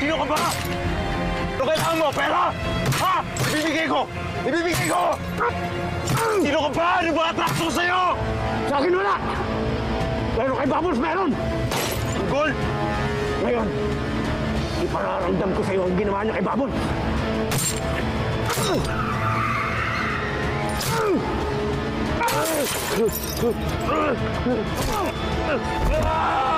Sino ka ba? Ano kailangan mo? Pera? Ha? Ibibigay ko! Ibibigay ko! Sino ka ba? Ano ba atras ko sa'yo? Sa akin wala! Pero kay Bubbles meron! Gold! Ngayon, ipararamdam ko sa'yo ang ginawa niya kay Bubbles! Ah!